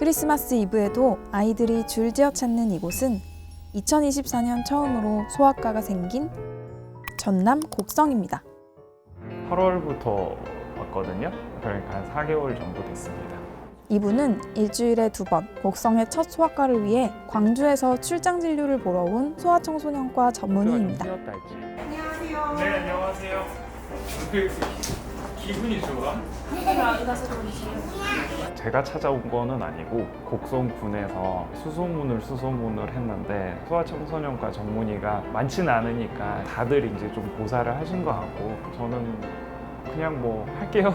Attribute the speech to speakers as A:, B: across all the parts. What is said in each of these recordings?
A: 크리스마스 이브에도 아이들이 줄지어 찾는 이곳은 2024년 처음으로 소아과가 생긴 전남 곡성입니다.
B: 8월부터 왔거든요. 그러니까 한 4개월 정도 됐습니다.
A: 이분은 일주일에 2번 곡성의 첫 소아과를 위해 광주에서 출장 진료를 보러 온 소아청소년과 전문의입니다.
B: 안녕하세요. 네, 안녕하세요. 그 기분이 좋아? 제가 찾아온 거는 아니고 곡성군에서 수소문을 했는데 소아청소년과 전문의가 많지는 않으니까 다들 이제 좀 고사를 하신 것 같고 저는 그냥 뭐 할게요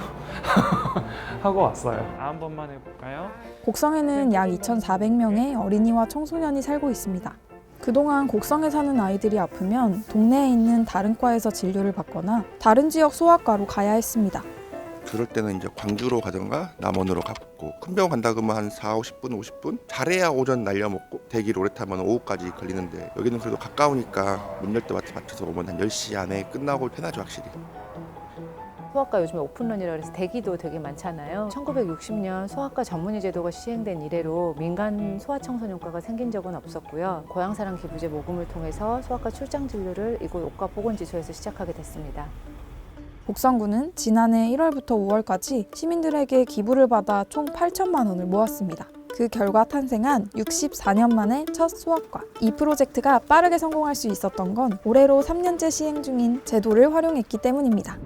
B: 하고 왔어요. 한 번만 해볼까요?
A: 곡성에는 약 2,400명의 어린이와 청소년이 살고 있습니다. 그동안 곡성에 사는 아이들이 아프면 동네에 있는 다른 과에서 진료를 받거나 다른 지역 소아과로 가야 했습니다.
C: 그럴 때는 이제 광주로 가든가 남원으로 갔고 큰 병원 간다 그러면 한 50분 50분 잘해야 오전 날려먹고 대기를 오래 타면 오후까지 걸리는데 여기는 그래도 가까우니까 문 열 때 맞춰서 오면 한 10시 안에 끝나고 편하죠 확실히.
D: 소아과 요즘에 오픈런이라 그래서 대기도 되게 많잖아요. 1960년 소아과 전문의 제도가 시행된 이래로 민간 소아청소년과가 생긴 적은 없었고요. 고향사랑 기부제 모금을 통해서 소아과 출장 진료를 이곳 옥가보건지소에서 시작하게 됐습니다.
A: 곡성군은 지난해 1월부터 5월까지 시민들에게 기부를 받아 총 8천만 원을 모았습니다. 그 결과 탄생한 64년 만의 첫 소아과. 이 프로젝트가 빠르게 성공할 수 있었던 건 올해로 3년째 시행 중인 제도를 활용했기 때문입니다.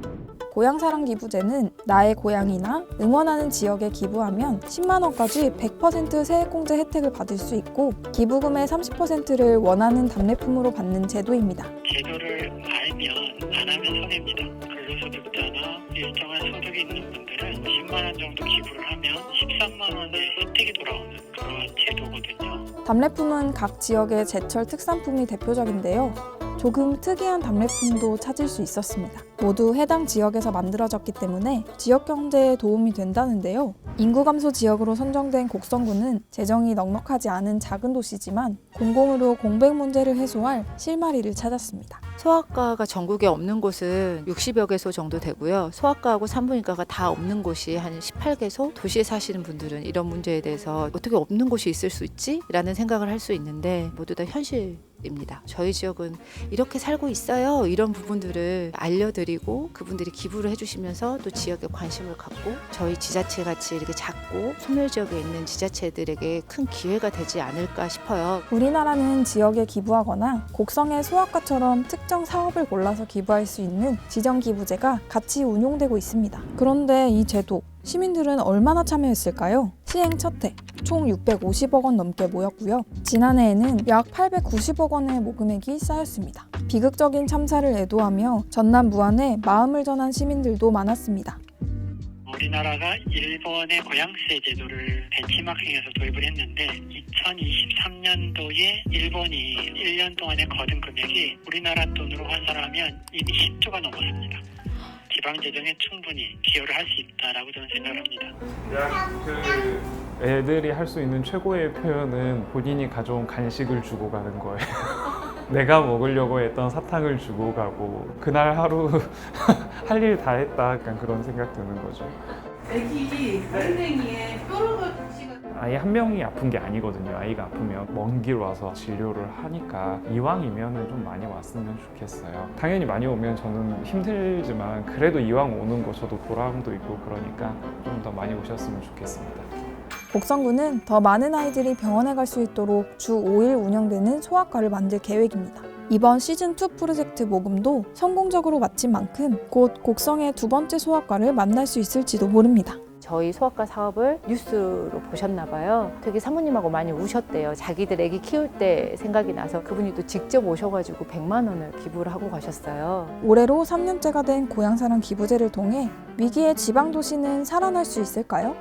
A: 고향사랑 기부제는 나의 고향이나 응원하는 지역에 기부하면 10만 원까지 100% 세액공제 혜택을 받을 수 있고 기부금의 30%를 원하는 답례품으로 받는 제도입니다.
E: 제도를 알면 안 하면 손해입니다. 근로소득자나 일정한 소득이 있는 분들은 10만 원 정도 기부를 하면 13만 원의 혜택이 돌아오는 그런 제도거든요.
A: 답례품은 각 지역의 제철 특산품이 대표적인데요. 조금 특이한 답례품도 찾을 수 있었습니다. 모두 해당 지역에서 만들어졌기 때문에 지역 경제에 도움이 된다는데요. 인구 감소 지역으로 선정된 곡성군은 재정이 넉넉하지 않은 작은 도시지만 공공으로 공백 문제를 해소할 실마리를 찾았습니다.
D: 소아과가 전국에 없는 곳은 60여 개소 정도 되고요. 소아과하고 산부인과가 다 없는 곳이 한 18개소? 도시에 사시는 분들은 이런 문제에 대해서 어떻게 없는 곳이 있을 수 있지? 라는 생각을 할 수 있는데 모두 다 현실입니다. 저희 지역은 이렇게 살고 있어요. 이런 부분들을 알려드리고 그분들이 기부를 해주시면서 또 지역에 관심을 갖고 저희 지자체 같이 이렇게 작고 소멸 지역에 있는 지자체들에게 큰 기회가 되지 않을까 싶어요.
A: 우리나라는 지역에 기부하거나 곡성의 소아과처럼 특정 사업을 골라서 기부할 수 있는 지정기부제가 같이 운용되고 있습니다. 그런데 이 제도, 시민들은 얼마나 참여했을까요? 시행 첫 해, 총 650억 원 넘게 모였고요. 지난해에는 약 890억 원의 모금액이 쌓였습니다. 비극적인 참사를 애도하며 전남 무안에 마음을 전한 시민들도 많았습니다.
E: 우리나라가 일본의 고양세 제도를 벤치마킹해서 도입을 했는데 2023년도에 일본이 1년 동안에 거둔 금액이 우리나라 돈으로 환산하면 이미 10조가 넘었습니다. 지방재정에 충분히 기여를 할 수 있다라고 저는 생각을 합니다.
B: 애들이 할 수 있는 최고의 표현은 본인이 가져온 간식을 주고 가는 거예요. 내가 먹으려고 했던 사탕을 주고 가고 그날 하루 할 일 다 했다 약간 그런 생각 드는 거죠.
F: 애기 엉덩이에 뾰루가
B: 아이 한 명이 아픈 게 아니거든요. 아이가 아프면 먼 길 와서 진료를 하니까 이왕이면 좀 많이 왔으면 좋겠어요. 당연히 많이 오면 저는 힘들지만 그래도 이왕 오는 거 저도 보람도 있고 그러니까 좀 더 많이 오셨으면 좋겠습니다.
A: 곡성군은 더 많은 아이들이 병원에 갈 수 있도록 주 5일 운영되는 소아과를 만들 계획입니다. 이번 시즌2 프로젝트 모금도 성공적으로 마친 만큼 곧 곡성의 두 번째 소아과를 만날 수 있을지도 모릅니다.
D: 저희 소아과 사업을 뉴스로 보셨나 봐요. 되게 사모님하고 많이 우셨대요. 자기들 애기 키울 때 생각이 나서 그분이 또 직접 오셔가지고 100만 원을 기부를 하고 가셨어요.
A: 올해로 3년째가 된 고향사랑 기부제를 통해 위기의 지방도시는 살아날 수 있을까요?